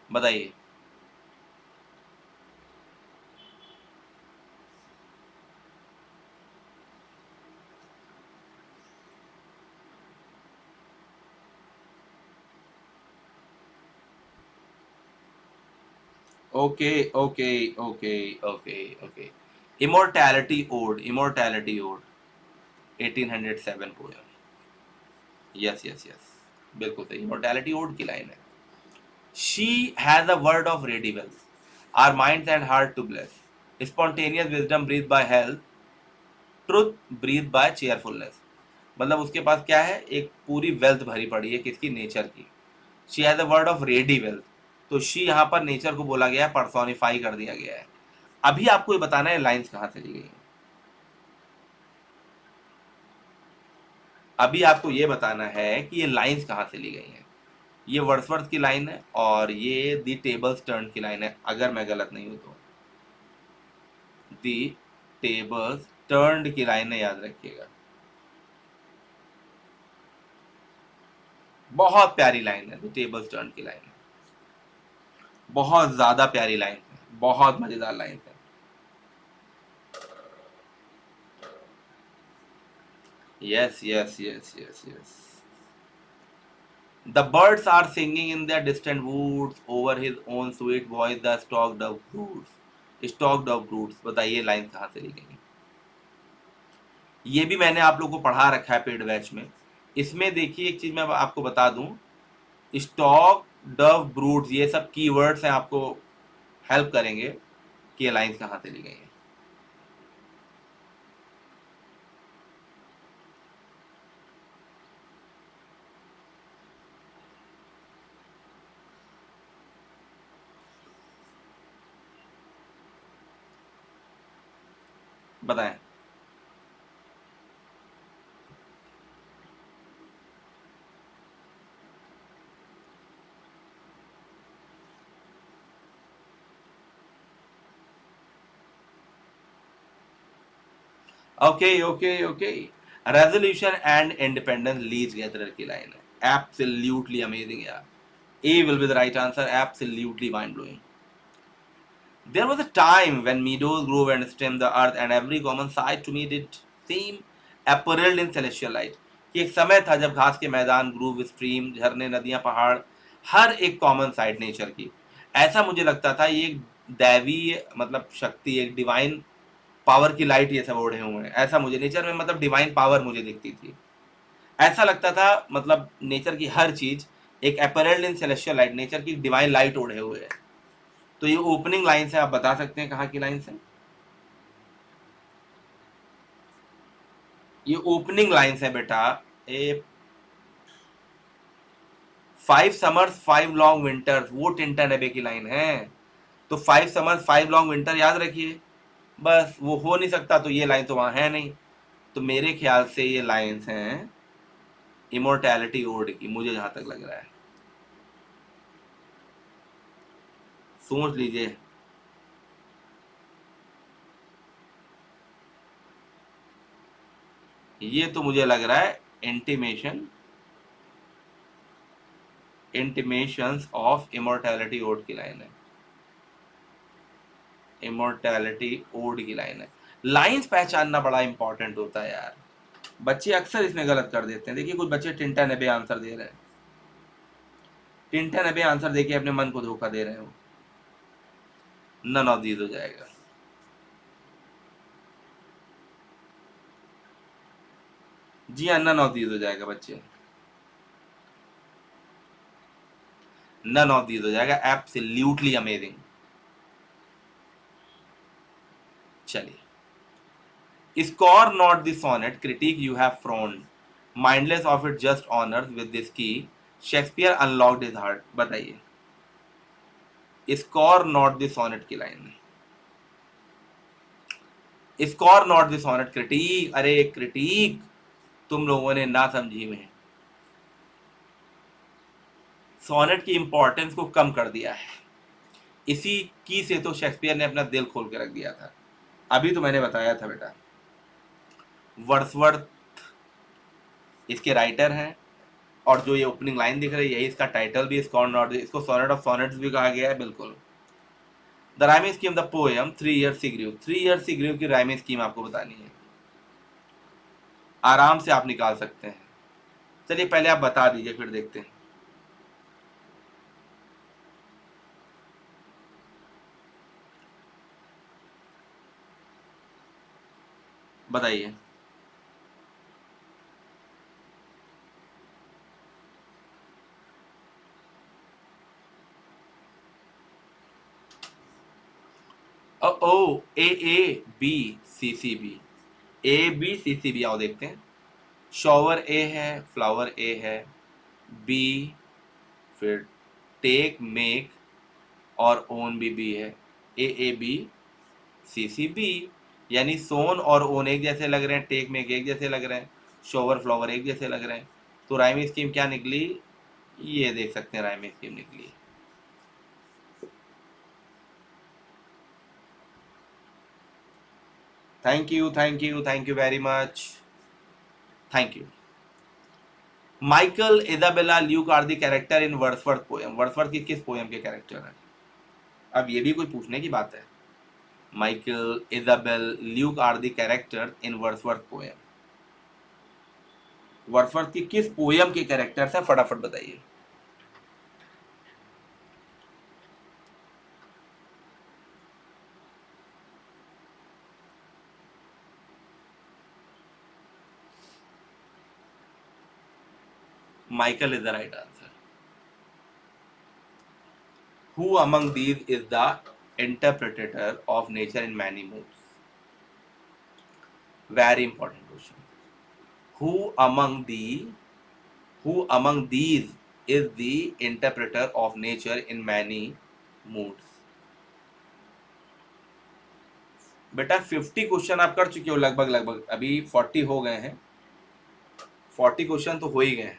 बताइए। Okay okay okay okay okay. Immortality ode 1807 poem. Yes yes yes, बिल्कुल सही, इमोर्टैलिटी ओड की लाइन है। She has a word of ready wealth, our minds and heart to bless. Spontaneous wisdom breathed by health, truth breathed by cheerfulness. मतलब उसके पास क्या है? एक पूरी वेल्थ भरी पड़ी है, किसकी? नेचर की। She has a word of ready wealth. तो शी यहाँ पर नेचर को बोला गया है, पर्सोनिफाई कर दिया गया है। अभी आपको ये बताना है लाइंस कहाँ से ली गई हैं। अभी आपको ये बताना है कि ये लाइंस कहाँ से ली गई हैं। ये वर्ड्सवर्थ की लाइन है और ये दी टेबल्स टर्न की लाइन है, अगर मैं गलत नहीं हूं तो। दी टेबल्स टर्न्ड की लाइन है, याद रखिएगा। बहुत प्यारी लाइन है, दी टेबल्स टर्न की लाइन है। बहुत ज्यादा प्यारी लाइन है, बहुत मजेदार लाइन है। Yes yes yes yes yes. The birds are singing in their distant woods over his own sweet voice, the stalk dove broods. Stalk dove broods, बताइए लाइन कहाँ से ली गई? ये भी मैंने आप लोग को पढ़ा रखा है पेड बैच में। इसमें देखिए एक चीज मैं आपको बता दूं, स्टॉक डव ब्रूड्स ये सब कीवर्ड्स हैं, आपको हेल्प करेंगे कि ये लाइंस कहाँ से ली गई हैं। बताएं। Okay okay okay. Resolution and independence leech gatherer की लाइन है। एब्सोल्युटली अमेजिंग यार। A will be the right answer, absolutely mind blowing. There was a time when meadows grew and stemmed the earth, and every common sight to me did seem apparelled in celestial light. कि एक समय था जब घास के मैदान, groove, stream, झरने, नदियां, पहाड़, हर एक कॉमन साइट नेचर की, ऐसा मुझे लगता था ये एक दैवीय मतलब शक्ति, एक डिवाइन पावर की लाइट ये सब ओढ़े हुए हैं। ऐसा मुझे नेचर में मतलब डिवाइन पावर मुझे दिखती थी। ऐसा लगता था मतलब नेचर की हर चीज एक अपैरेल्ड इन सेलेस्टियल लाइट, नेचर की डिवाइन लाइट ओढ़े हुए है। तो ये ओपनिंग लाइन है, आप बता सकते हैं कहाँ की लाइन है? ये ओपनिंग लाइंस है बेटा। ए 5 summers 5 long winters, वो टिंटन एबे की लाइन है। तो 5 summers 5 long winter याद रखिए। बस वो हो नहीं सकता, तो ये लाइन तो वहां है नहीं। तो मेरे ख्याल से ये लाइंस हैं इमोर्टैलिटी ओड की, मुझे जहां तक लग रहा है। सोच लीजिए। ये तो मुझे लग रहा है इंटिमेशंस ऑफ इमोर्टैलिटी ओड की लाइन है। इमोर्टैलिटी ओड की लाइन है। लाइंस पहचानना बड़ा इंपॉर्टेंट होता है यार, बच्चे अक्सर इसमें गलत कर देते हैं। देखिए कुछ बच्चे टिंटा नबे आंसर दे रहे हैं, टिंटा नबे आंसर देके अपने मन को धोखा दे रहे हो। नन ऑफ दीज हो जाएगा। जी हाँ, नन ऑफ दीज हो जाएगा बच्चे, नन ऑफ दीज हो जाएगा। Absolutely amazing. चलिए, scorn not the sonnet critic you have frowned, mindless of it just honours with this key, Shakespeare unlocked his heart. बताइए, स्कोर नॉट द सोनेट की line, scorn not the sonnet critic. अरे critic तुम लोगों ने ना समझी में sonnet की इंपॉर्टेंस को कम कर दिया है। इसी की से तो शेक्सपियर ने अपना दिल खोल के रख दिया था। अभी तो मैंने बताया था बेटा, वर्ड्सवर्थ इसके राइटर हैं, और जो ये ओपनिंग लाइन दिख रही है यही इसका टाइटल भी, स्कोर नॉट, इसको सोनेट ऑफ सोनेट्स भी कहा गया है। बिल्कुल। The rhyming scheme the poem 3 Years He Grew, 3 Years He Grew की राइमिंग स्कीम आपको बतानी है, आराम से आप निकाल सकते हैं। चलिए पहले आप बता दीजिए फिर देखते हैं। बताइए। Oh, A B C C B, A B C C B, आओ देखते हैं। शॉवर ए है, फ्लावर ए है, बी, फिर टेक मेक और ओन भी बी है, ए बी सी सी बी। यानी सोन और ओन एक जैसे लग रहे हैं, टेक मेक एक जैसे लग रहे हैं, शोवर फ्लावर एक जैसे लग रहे हैं। तो राइमिंग स्कीम क्या निकली, ये देख सकते हैं राइमिंग स्कीम निकली। Thank you, thank you, thank you very much, thank you. Michael Isabella Luke are the character in Wordsworth poem, Wordsworth की किस पोएम के कैरेक्टर हैं? अब ये भी कोई पूछने की बात है। Michael Isabel Luke are the character in Wordsworth poem, Wordsworth की किस पोएम के कैरेक्टर्स हैं, फटाफट बताइए। Michael is the right answer. Who among these is the interpreter of nature in many moods? Very important question. Who among these is the interpreter of nature in many moods? बेटा 50 question आप कर चुके हो लगभग लगभग, अभी 40 हो गए हैं, 40 क्वेश्चन तो हो ही गए हैं।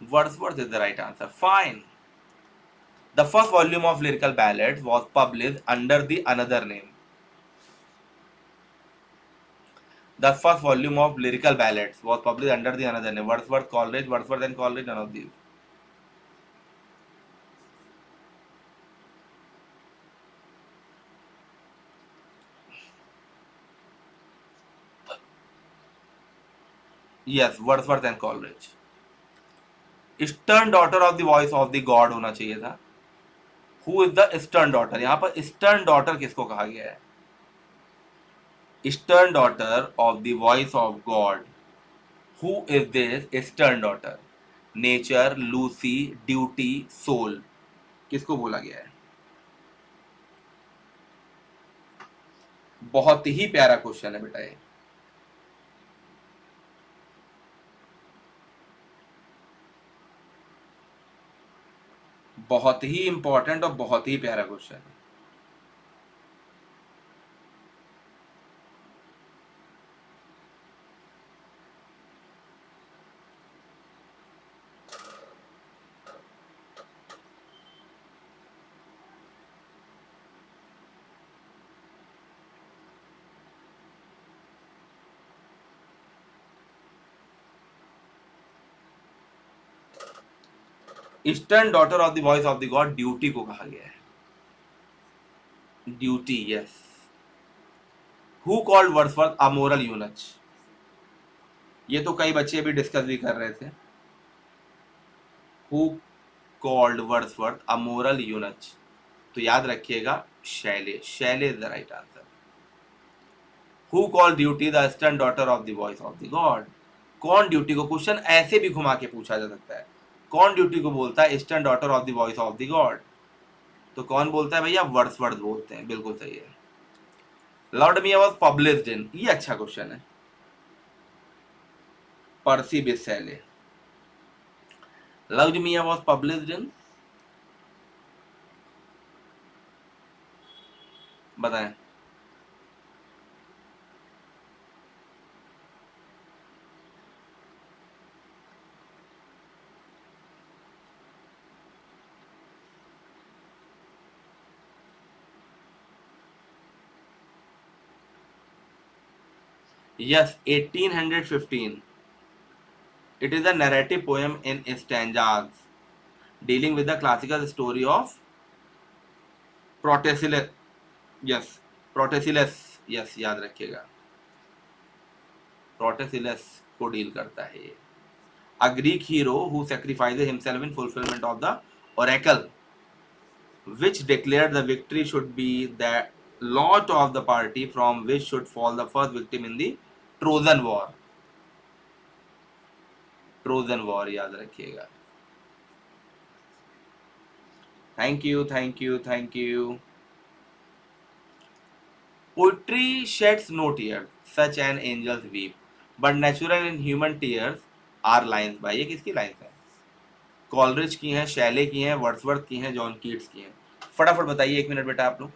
Wordsworth is the right answer. Fine. The first volume of lyrical ballads was published under the another name. The first volume of lyrical ballads was published under the another name. Wordsworth, Coleridge, Wordsworth and Coleridge, none of these. Yes, Wordsworth and Coleridge. Stern daughter of the voice of the God होना चाहिए था। Who is the stern daughter? यहाँ पर stern daughter किसको कहा गया है? Stern daughter of the voice of God. Who is this stern daughter? Nature, Lucy, duty, soul. किसको बोला गया है? बहुत ही प्यारा क्वेश्चन है बेटा ये। बहुत ही इंपॉर्टेंट और बहुत ही प्यारा क्वेश्चन है। Eastern daughter of the voice of the God duty को कहा गया है, duty, yes. Who called Wordsworth a moral eunuch? ये तो कई बच्चे भी डिस्कस भी कर रहे थे। Who called Wordsworth a moral eunuch? तो याद रखिएगा Shelley, Shelley is the right answer. Who called duty the eastern daughter of the voice of the God? कौन ड्यूटी को, क्वेश्चन ऐसे भी घुमा के पूछा जा सकता है, कौन ड्यूटी को बोलता है eastern daughter of the voice of the God? तो कौन बोलता है भैया? वर्ड्सवर्थ बोलते हैं, बिल्कुल सही है। Laodamia was published in, ये अच्छा क्वेश्चन है। Percy Bysshe Shelley. Laodamia was published in, बताएं। Yes, 1815. It is a narrative poem in stanzas dealing with the classical story of Protesilaus. Yes, Protesilaus. Yes, याद रखिएगा, Protesilaus को deal करता है ये। A Greek hero who sacrifices himself in fulfillment of the oracle, which declared the victory should be the lot of the party from which should fall the first victim in the Trojan War. Trojan war याद रखिएगा। Thank you, thank you, thank you. Poetry sheds no tear such an angels weep, but natural in human tears are lines by. ये किसकी lines है? Coleridge की हैं, Shelley की हैं, Wordsworth की हैं, जॉन कीट्स की हैं। फटाफट बताइए, 1 मिनट बेटा आप लोग।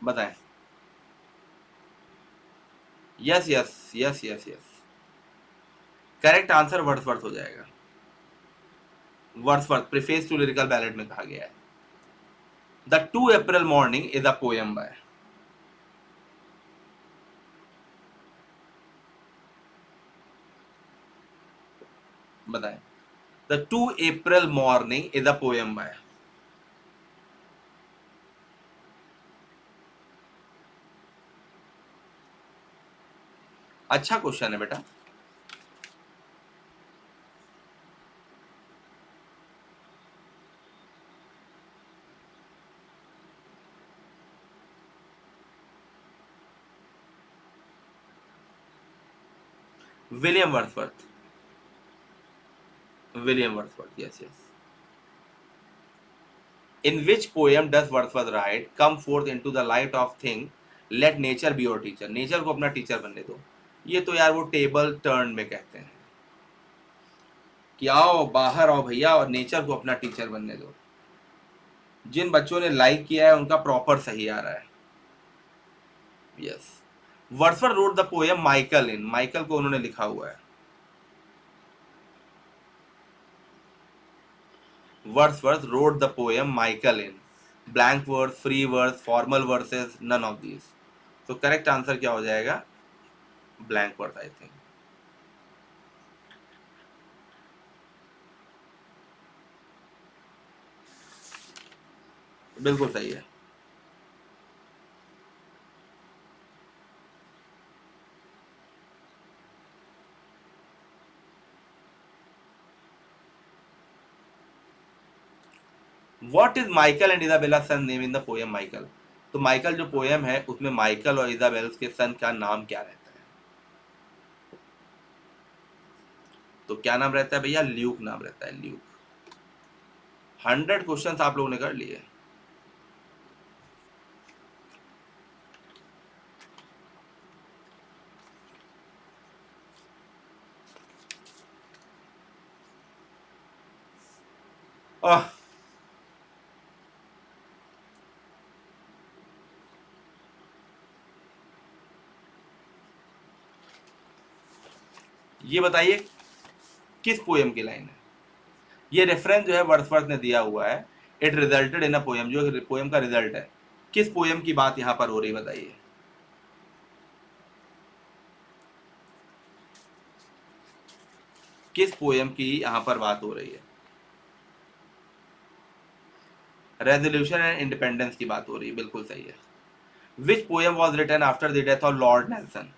बताएं। Yes yes yes yes yes, correct answer Wordsworth हो जाएगा। Wordsworth, preface to lyrical ballad में कहा गया है। The 2 April morning is a poem by, बताएं। The 2 April morning is a poem by. अच्छा क्वेश्चन है बेटा। William Wordsworth, William Wordsworth, yes yes. In which poem does Wordsworth write, "Come forth into the light of things, let nature be your teacher"? Nature को अपना teacher बनने दो। ये तो यार वो टेबल टर्न में कहते हैं कि आओ बाहर आओ भैया और नेचर को अपना टीचर बनने दो। जिन बच्चों ने लाइक किया है उनका प्रॉपर सही आ रहा है। Yes, Wordsworth wrote the poem Michael in, Michael को उन्होंने लिखा हुआ है। Wordsworth wrote the poem Michael in blank verse, free verse, formal verses, none of these. तो करेक्ट आंसर क्या हो जाएगा? Blank verse I think. बिल्कुल सही है। What is Michael and Isabella son name in the poem Michael? तो Michael जो poem है उसमें माइकल और इजाबेल के सन का नाम क्या रहता है? तो क्या नाम रहता है भैया? ल्यूक नाम रहता है, ल्यूक। 100 क्वेश्चंस आप लोगों ने कर लिए। आह, ये बताइए किस पोएम की लाइन है? ये रेफरेंस जो है वर्ड्सवर्थ ने दिया हुआ है। It resulted in a poem, जो पोएम का रिजल्ट है। किस पोएम की बात यहां पर हो रही बताइए? किस पोएम की यहां पर बात हो रही है? रेजोल्यूशन एंड इंडिपेंडेंस की बात हो रही है, बिल्कुल सही है। Which poem was written after the death of Lord Nelson?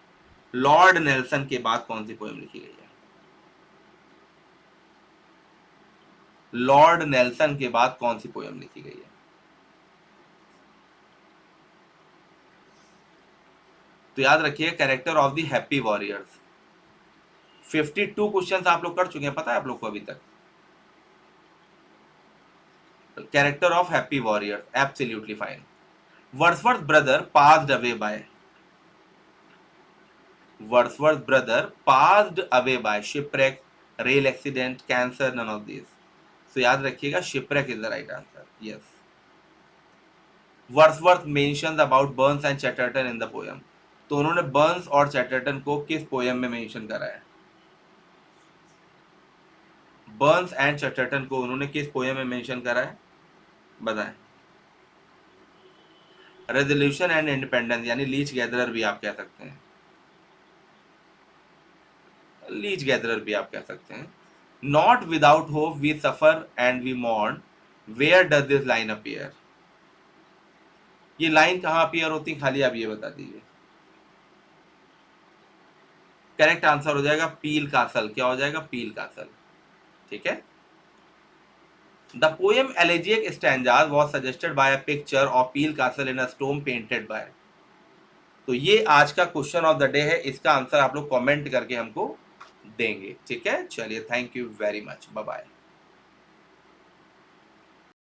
Lord Nelson के बाद कौन सी पोएम लिखी गई है? लॉर्ड नेल्सन के बाद कौन सी पोएम लिखी गई है? तो याद रखिए, character of the happy warriors. 52 question आप लोग कर चुके हैं, पता है आप लोग को अभी तक? Character of happy warrior, absolutely fine. Wordsworth brother passed away by, Wordsworth brother passed away by shipwreck, rail accident, cancer, none of this. तो याद रखिएगा, shipwreck is the right answer, yes. Wordsworth mentions about Burns and Chatterton in the poem. तो उन्होंने Burns और Chatterton को किस poem में mention करा है? बर्न्स एंड चैटरटन को उन्होंने किस पोएम में मेंशन करा है, बताएं। रेजोल्यूशन एंड इंडिपेंडेंस, यानी लीच गैदरर भी आप कह सकते हैं, लीच गैदरर भी आप कह सकते हैं। Not without hope we suffer and we mourn, where does this line appear? ये लाइन कहां अपीयर होती, खाली आप ये बता दीजिए। करेक्ट आंसर हो जाएगा पील कासल। क्या हो जाएगा? पील कासल, ठीक है। The poem एलेजियक stanzas was suggested by a picture of peel castle in a stone painted bye. तो ये आज का क्वेश्चन ऑफ द डे है, इसका आंसर आप लोग कमेंट करके हमको देंगे, ठीक है। चलिए, thank you very much, bye bye.